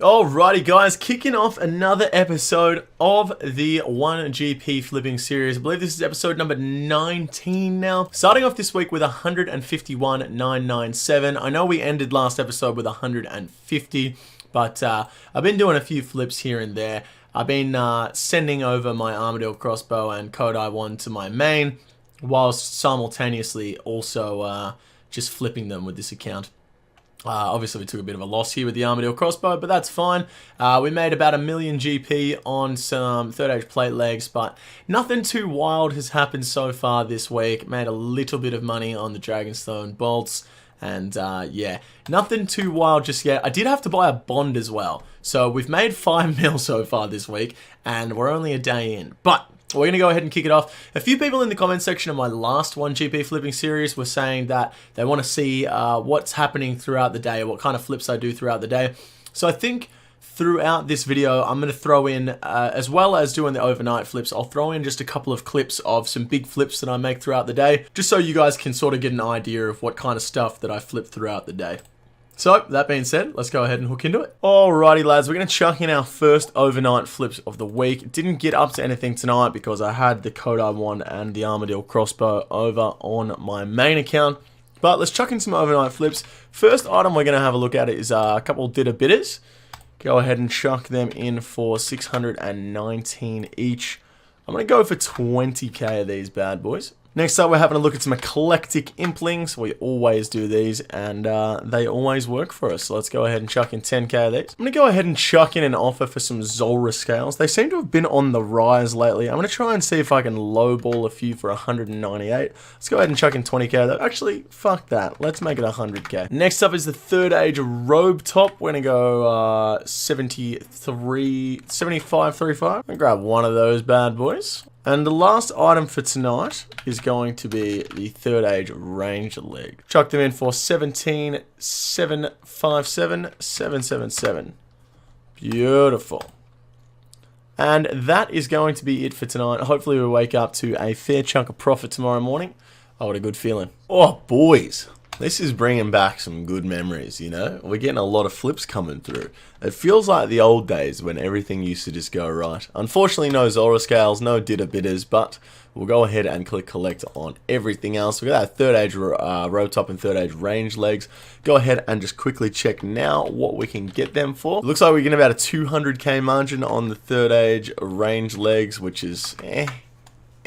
Alrighty guys, kicking off another episode of the 1GP flipping series. I believe this is episode number 19 now. Starting off this week with 151,997. I know we ended last episode with 150, but I've been doing a few flips here and there. I've been sending over my Armadillo crossbow and Kodai one to my main, whilst simultaneously also just flipping them with this account. Obviously, we took a bit of a loss here with the Armadillo crossbow, but that's fine. We made about 1 million GP on some third age plate legs, but nothing too wild has happened so far this week. Made a little bit of money on the Dragonstone bolts, and yeah, nothing too wild just yet. I did have to buy a bond as well, so we've made 5 mil so far this week, and we're only a day in, but we're going to go ahead and kick it off. A few people in the comment section of my last 1GP flipping series were saying that they want to see what's happening throughout the day, what kind of flips I do throughout the day. So I think throughout this video, I'm going to throw in, as well as doing the overnight flips, I'll throw in just a couple of clips of some big flips that I make throughout the day, just so you guys can sort of get an idea of what kind of stuff that I flip throughout the day. So, that being said, let's go ahead and hook into it. Alrighty lads, we're going to chuck in our first overnight flips of the week. Didn't get up to anything tonight because I had the Kodai one and the Armadillo crossbow over on my main account. But let's chuck in some overnight flips. First item we're going to have a look at is a couple Ditter Bitters. Go ahead and chuck them in for 619 each. I'm going to go for 20k of these bad boys. Next up, we're having a look at some eclectic implings. We always do these, and they always work for us. So let's go ahead and chuck in 10k of these. I'm going to go ahead and chuck in an offer for some Zolra scales. They seem to have been on the rise lately. I'm going to try and see if I can lowball a few for 198. Let's go ahead and chuck in 20k of that. Actually, fuck that. Let's make it 100k. Next up is the third age robe top. We're going to go 75, 35. I'm going to grab one of those bad boys. And the last item for tonight is going to be the third age range leg. Chuck them in for 17, 757, 777. Beautiful. And that is going to be it for tonight. Hopefully we wake up to a fair chunk of profit tomorrow morning. Oh, what a good feeling. Oh, boys. This is bringing back some good memories, you know? We're getting a lot of flips coming through. It feels like the old days when everything used to just go right. Unfortunately, no Zolra scales, no Ditter Bitters, but we'll go ahead and click collect on everything else. We've got that third age row top and third age range legs. Go ahead and just quickly check now what we can get them for. It looks like we're getting about a 200k margin on the third age range legs, which is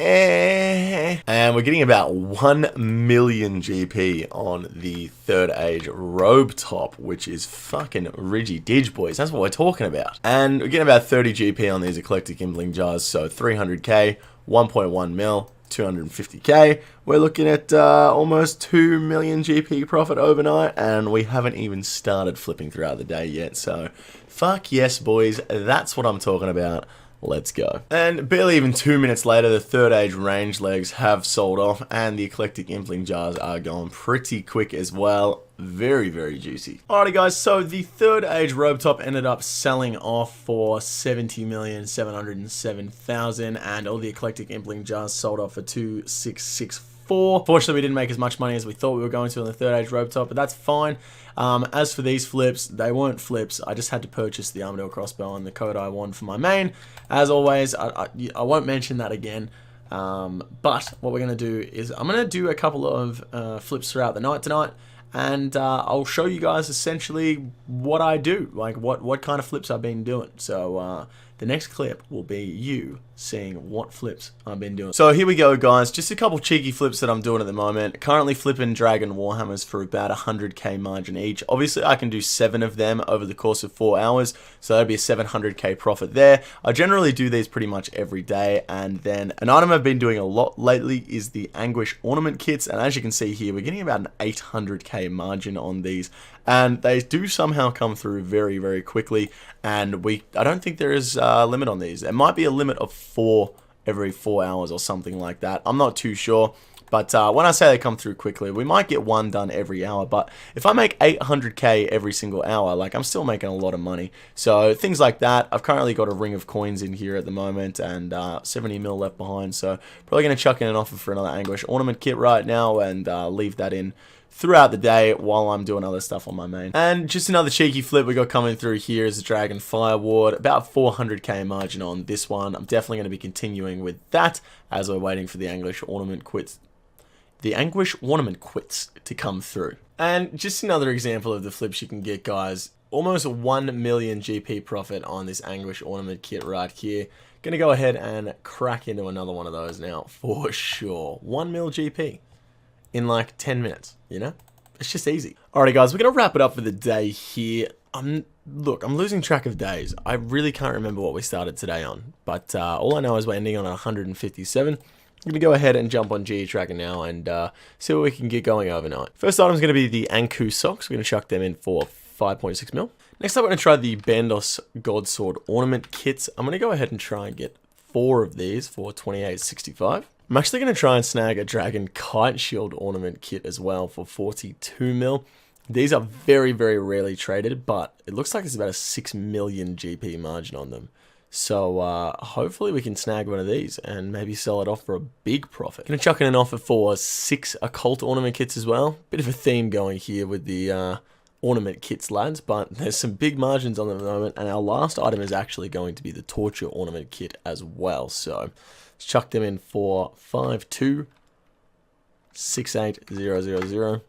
and we're getting about 1 million GP on the third age robe top, which is fucking ridgy didge, boys. That's what we're talking about. And we're getting about 30 GP on these eclectic impling jars, so 300k, 1.1 mil, 250k. We're looking at almost 2 million GP profit overnight, and we haven't even started flipping throughout the day yet, so fuck yes, boys. That's what I'm talking about. Let's go. And barely even 2 minutes later, the third age range legs have sold off, and the eclectic impling jars are going pretty quick as well. Very, very juicy. Alrighty guys, so the third age robe top ended up selling off for 70,707,000, and all the eclectic impling jars sold off for 2,664. Fortunately, we didn't make as much money as we thought we were going to on the third age robe top, but that's fine. As for these flips, they weren't flips. I just had to purchase the Armadillo crossbow and the Kodai one for my main. As always, I won't mention that again. But what we're going to do is I'm going to do a couple of flips throughout the night tonight, and I'll show you guys essentially what I do, like what kind of flips I've been doing. So the next clip will be you seeing what flips I've been doing. So here we go, guys. Just a couple cheeky flips that I'm doing at the moment. Currently flipping Dragon Warhammers for about 100k margin each. Obviously, I can do 7 of them over the course of 4 hours, so that'd be a 700k profit there. I generally do these pretty much every day, and then an item I've been doing a lot lately is the Anguish Ornament Kits, and as you can see here, we're getting about an 800k margin on these, and they do somehow come through very, very quickly, and I don't think there is a limit on these. There might be a limit of 4 every 4 hours or something like that. I'm not too sure. But when I say they come through quickly, we might get one done every hour. But if I make 800k every single hour, like, I'm still making a lot of money. So things like that. I've currently got a ring of coins in here at the moment and 70 mil left behind. So probably going to chuck in an offer for another Anguish Ornament Kit right now and leave that in throughout the day while I'm doing other stuff on my main. And just another cheeky flip we got coming through here is the Dragon Fire Ward. About 400k margin on this one. I'm definitely going to be continuing with that as we're waiting for the Anguish Ornament Quits. The Anguish Ornament Quits to come through. And just another example of the flips you can get, guys. Almost 1 million GP profit on this Anguish Ornament Kit right here. Gonna go ahead and crack into another one of those now for sure. 1 mil GP in like 10 minutes, you know? It's just easy. Alrighty guys, we're gonna wrap it up for the day here. Look, I'm losing track of days. I really can't remember what we started today on, but all I know is we're ending on 157. I'm gonna go ahead and jump on GE Tracker now and see what we can get going overnight. First item is gonna be the Anku socks. We're gonna chuck them in for 5.6 mil. Next up, we're going to try the Bandos Godsword Ornament Kits. I'm going to go ahead and try and get 4 of these for 28.65. I'm actually going to try and snag a Dragon Kite Shield Ornament Kit as well for 42 mil. These are very, very rarely traded, but it looks like there's about a 6 million GP margin on them. So hopefully we can snag one of these and maybe sell it off for a big profit. Going to chuck in an offer for 6 Occult Ornament Kits as well. Bit of a theme going here with the Ornament Kits, lads, but there's some big margins on them at the moment, and our last item is actually going to be the Torture Ornament Kit as well. So let's chuck them in for 5268,000.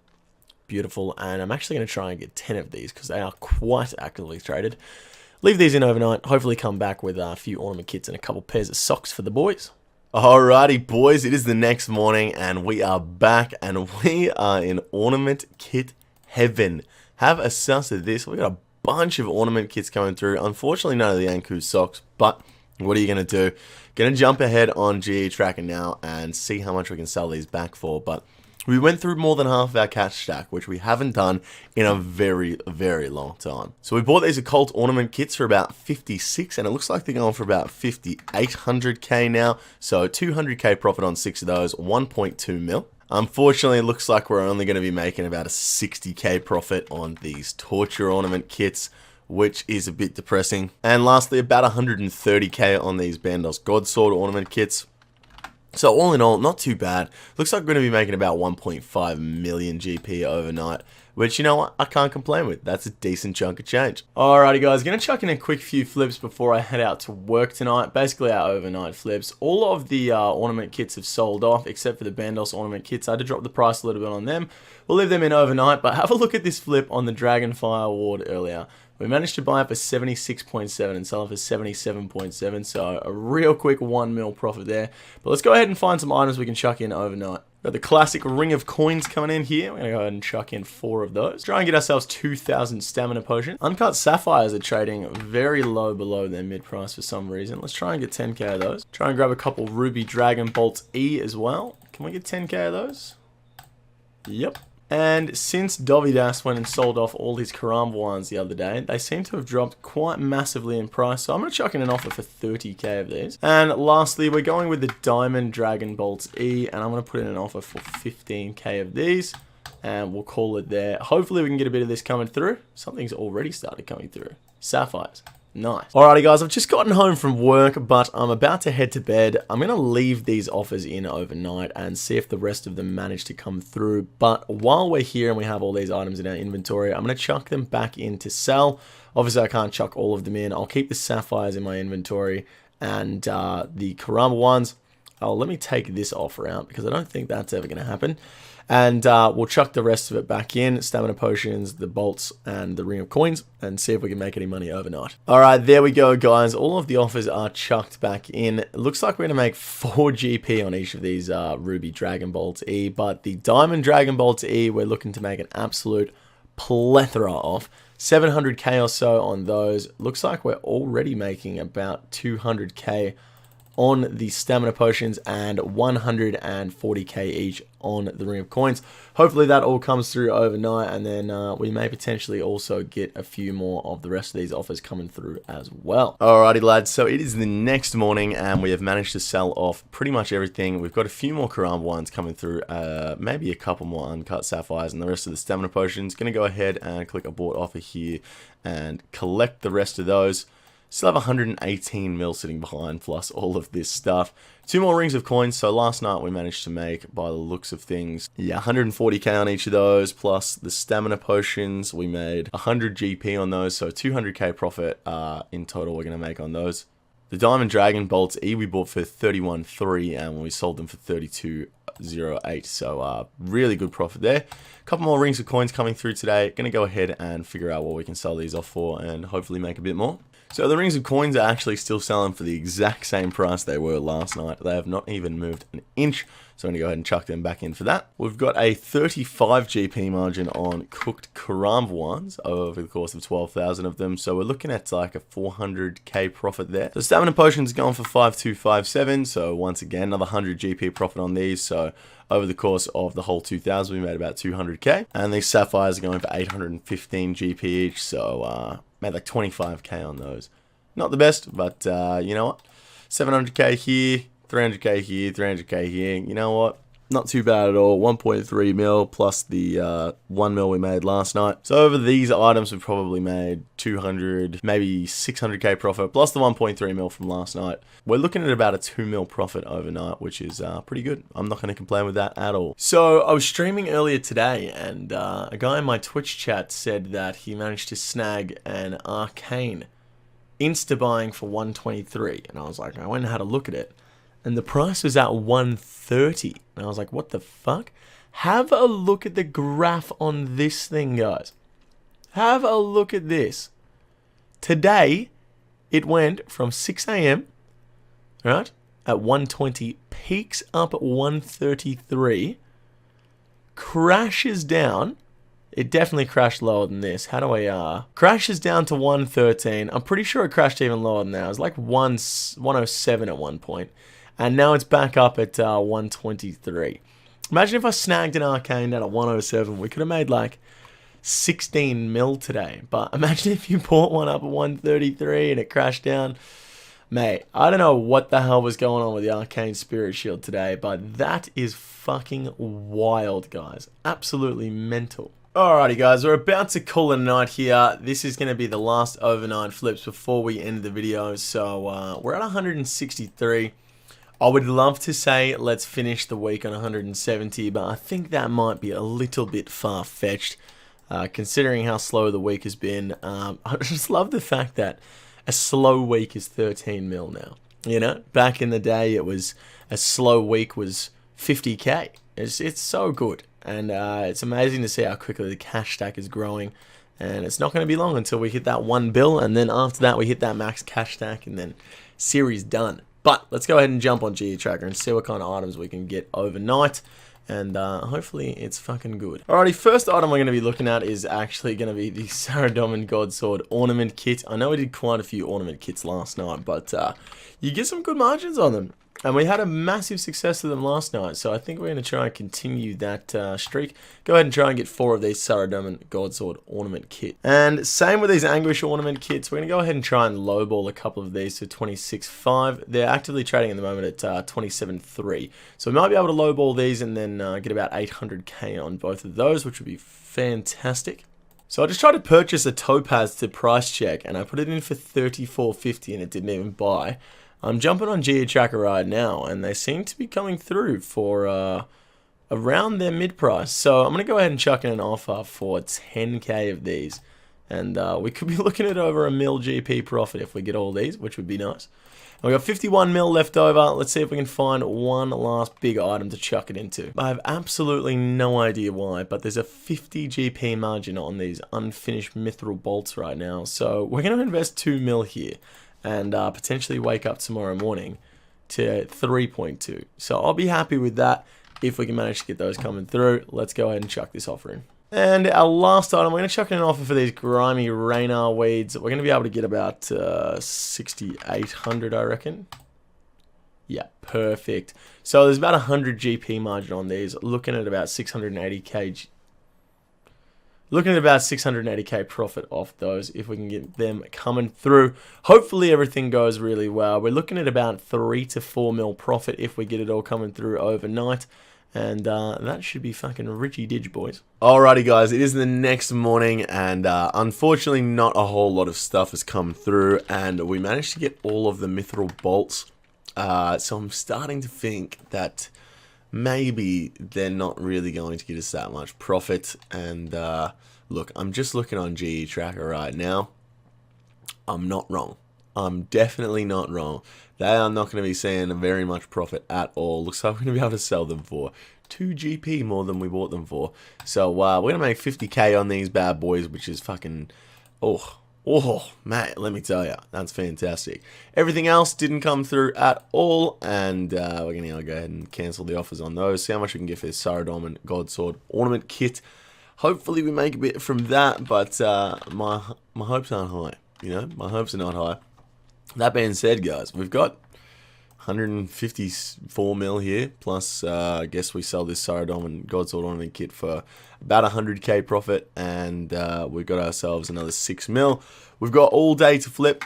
Beautiful, and I'm actually going to try and get 10 of these because they are quite actively traded. Leave these in overnight, hopefully come back with a few Ornament Kits and a couple pairs of socks for the boys. Alrighty boys, it is the next morning and we are back and we are in Ornament Kit heaven. Have a suss of this. We've got a bunch of Ornament Kits coming through. Unfortunately, none of the Anku socks, but what are you going to do? Going to jump ahead on GE Tracker now and see how much we can sell these back for. But we went through more than half of our catch stack, which we haven't done in a very, very long time. So we bought these Occult Ornament Kits for about 56, and it looks like they're going for about 5,800k now. So 200k profit on 6 of those, 1.2 mil. Unfortunately, it looks like we're only going to be making about a 60k profit on these Torture Ornament Kits, which is a bit depressing. And lastly, about 130k on these Bandos Godsword Ornament Kits. So all in all, not too bad. Looks like we're going to be making about 1.5 million GP overnight, which, you know what, I can't complain with. That's a decent chunk of change. Alrighty guys, going to chuck in a quick few flips before I head out to work tonight. Basically our overnight flips. All of the ornament kits have sold off, except for the Bandos ornament kits. I had to drop the price a little bit on them. We'll leave them in overnight, but have a look at this flip on the Dragonfire Ward earlier. We managed to buy it for 76.7 and sell it for 77.7, so a real quick 1 mil profit there. But let's go ahead and find some items we can chuck in overnight. Got the classic Ring of Coins coming in here. We're going to go ahead and chuck in 4 of those. Try and get ourselves 2,000 Stamina Potion. Uncut Sapphires are trading very low below their mid price for some reason. Let's try and get 10k of those. Try and grab a couple Ruby Dragon Bolts E as well. Can we get 10k of those? Yep. And since Dovidas went and sold off all his Karambwa ones the other day, they seem to have dropped quite massively in price. So I'm going to chuck in an offer for 30k of these. And lastly, we're going with the Diamond Dragon Bolts E, and I'm going to put in an offer for 15k of these. And we'll call it there. Hopefully we can get a bit of this coming through. Something's already started coming through. Sapphires. Nice. Alrighty guys, I've just gotten home from work, but I'm about to head to bed. I'm going to leave these offers in overnight and see if the rest of them manage to come through. But while we're here and we have all these items in our inventory, I'm going to chuck them back in to sell. Obviously, I can't chuck all of them in. I'll keep the Sapphires in my inventory and the Karambwa ones. Oh, let me take this offer out because I don't think that's ever going to happen. And we'll chuck the rest of it back in, Stamina Potions, the Bolts, and the Ring of Coins, and see if we can make any money overnight. Alright, there we go, guys. All of the offers are chucked back in. It looks like we're going to make 4 GP on each of these Ruby Dragon Bolts E, but the Diamond Dragon Bolts E, we're looking to make an absolute plethora of. 700k or so on those. Looks like we're already making about 200k on the Stamina Potions and 140k each on the Ring of Coins. Hopefully that all comes through overnight, and then we may potentially also get a few more of the rest of these offers coming through as well. Alrighty lads, so it is the next morning and we have managed to sell off pretty much everything. We've got a few more Karambwa ones coming through, maybe a couple more Uncut Sapphires, and the rest of the Stamina Potions. Gonna go ahead and click abort offer here and collect the rest of those. Still have 118 mil sitting behind, plus all of this stuff. 2 more rings of coins, so last night we managed to make, by the looks of things, yeah, 140k on each of those, plus the stamina potions, we made 100 GP on those, so 200k profit in total we're going to make on those. The Diamond Dragon Bolts E we bought for 31.3 and we sold them for 32.08, so really good profit there. A couple more rings of coins coming through today. Going to go ahead and figure out what we can sell these off for and hopefully make a bit more. So the rings of coins are actually still selling for the exact same price they were last night. They have not even moved an inch. So I'm going to go ahead and chuck them back in for that. We've got a 35 GP margin on cooked Karambwa ones over the course of 12,000 of them. So we're looking at like a 400k profit there. The stamina potion's gone for 5257. So once again, another 100 GP profit on these. So over the course of the whole 2,000, we made about 200k. And these sapphires are going for 815 GP each. So made like 25k on those. Not the best, but you know what? 700k here, 300k here, 300k here. You know what? Not too bad at all. 1.3 mil plus the 1 mil we made last night. So over these items, we've probably made 200, maybe 600k profit, plus the 1.3 mil from last night. We're looking at about a 2 mil profit overnight, which is pretty good. I'm not going to complain with that at all. So I was streaming earlier today, and a guy in my Twitch chat said that he managed to snag an ARCANE insta-buying for 123. And I was like, I went and had a look at it. And the price was at 130. And I was like, what the fuck? Have a look at the graph on this thing, guys. Have a look at this. Today, it went from 6 a.m., right, at 120, peaks up at 133, crashes down. It definitely crashed lower than this. How do I, crashes down to 113. I'm pretty sure it crashed even lower than that. It was like 107 at one point. And now it's back up at 123. Imagine if I snagged an ARCANE down at 107. We could have made like 16 mil today. But imagine if you bought one up at 133 and it crashed down. Mate, I don't know what the hell was going on with the ARCANE Spirit Shield today, but that is fucking wild, guys. Absolutely mental. Alrighty guys, we're about to call it a night here. This is going to be the last overnight flips before we end the video. So we're at 163. I would love to say let's finish the week on 170, but I think that might be a little bit far-fetched, considering how slow the week has been. I just love the fact that a slow week is 13 mil now. You know, back in the day, it was a slow week was 50k. It's so good, and it's amazing to see how quickly the cash stack is growing. And it's not going to be long until we hit that 1 bill, and then after that we hit that max cash stack, and then series done. But let's go ahead and jump on GeoTracker and see what kind of items we can get overnight. And hopefully it's fucking good. Alrighty, first item we're going to be looking at is actually going to be the Saradomin Godsword Ornament Kit. I know we did quite a few Ornament Kits last night, but you get some good margins on them. And we had a massive success with them last night, so I think we're going to try and continue that streak. Go ahead and try and get 4 of these Saradomin Godsword Ornament Kit. And same with these Anguish Ornament Kits. We're going to go ahead and try and lowball a couple of these to 26.5. They're actively trading at the moment at 27.3. So we might be able to lowball these and then get about 800k on both of those, which would be fantastic. So I just tried to purchase a Topaz to price check, and I put it in for 34.50 and it didn't even buy. I'm jumping on GeoTracker right now, and they seem to be coming through for around their mid-price. So I'm going to go ahead and chuck in an offer for 10k of these. And we could be looking at over a mil GP profit if we get all these, which would be nice. And we've got 51 mil left over. Let's see if we can find one last big item to chuck it into. I have absolutely no idea why, but there's a 50 GP margin on these unfinished mithril bolts right now. So we're going to invest 2 mil here. And potentially wake up tomorrow morning to 3.2. So I'll be happy with that if we can manage to get those coming through. Let's go ahead and chuck this offer in. And our last item, we're going to chuck in an offer for these grimy Raynar weeds. We're going to be able to get about 6,800, I reckon. Yeah, perfect. So there's about 100 GP margin on these, looking at about 680k. Looking at about 680k profit off those if we can get them coming through. Hopefully everything goes really well. We're looking at about 3 to 4 mil profit if we get it all coming through overnight. And that should be fucking Richie Didge, boys. Alrighty, guys, it is the next morning, and unfortunately not a whole lot of stuff has come through, and we managed to get all of the mithril bolts. So I'm starting to think that maybe they're not really going to get us that much profit. And look, I'm just looking on GE Tracker right now. I'm not wrong. I'm definitely not wrong. They are not going to be seeing very much profit at all. Looks like we're going to be able to sell them for 2 GP more than we bought them for. So we're going to make 50k on these bad boys, which is fucking... Oh, mate, let me tell you, that's fantastic. Everything else didn't come through at all, and we're going to go ahead and cancel the offers on those. See how much we can get for this Saradomin Godsword Ornament Kit. Hopefully we make a bit from that, but my hopes aren't high. You know, my hopes are not high. That being said, guys, we've got 154 mil here, plus I guess we sell this Saradomin Godsword Ornament Kit for about 100k profit, and we've got ourselves another 6 mil. We've got all day to flip.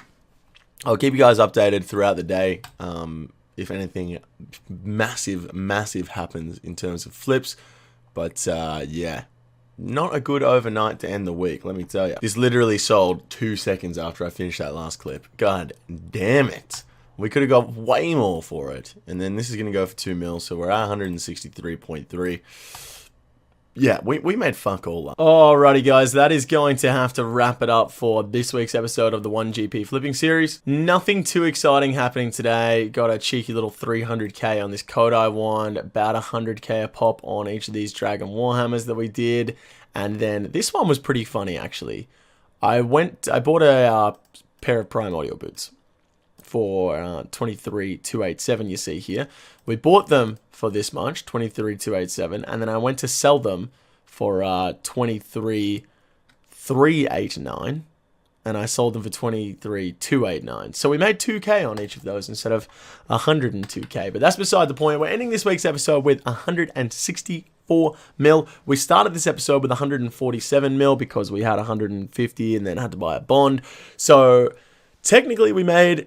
I'll keep you guys updated throughout the day if anything massive happens in terms of flips, but yeah. Not a good overnight to end the week, let me tell you. This literally sold 2 seconds after I finished that last clip. God damn it. We could have got way more for it. And then this is going to go for 2 mil, so we're at 163.3. Yeah, we made fuck all up. Alrighty, guys, that is going to have to wrap it up for this week's episode of the 1GP flipping series. Nothing too exciting happening today. Got a cheeky little 300k on this Kodai wand, about 100k a pop on each of these Dragon Warhammers that we did. And then this one was pretty funny, actually. I bought a pair of Prime Audio boots for 23,287, you see here. We bought them for this much, 23,287, and then I went to sell them for 23,389, and I sold them for 23,289. So we made 2k on each of those instead of 102k, but that's beside the point. We're ending this week's episode with 164 mil. We started this episode with 147 mil because we had 150 and then had to buy a bond. So technically we made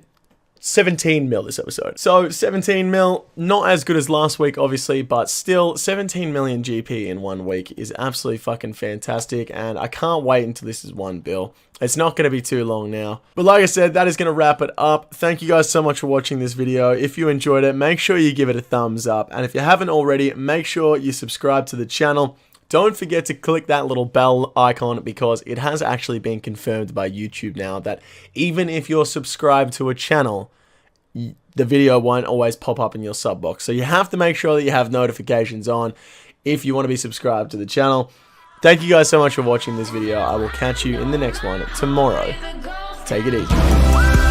17 mil this episode. So 17 mil, not as good as last week, obviously, but still 17 million GP in 1 week is absolutely fucking fantastic, and I can't wait until this is one bill. It's not going to be too long now. But like I said, that is going to wrap it up. Thank you guys so much for watching this video. If you enjoyed it, make sure you give it a thumbs up, and if you haven't already, make sure you subscribe to the channel. Don't forget to click that little bell icon because it has actually been confirmed by YouTube now that even if you're subscribed to a channel, the video won't always pop up in your sub box. So you have to make sure that you have notifications on if you want to be subscribed to the channel. Thank you guys so much for watching this video. I will catch you in the next one tomorrow. Take it easy.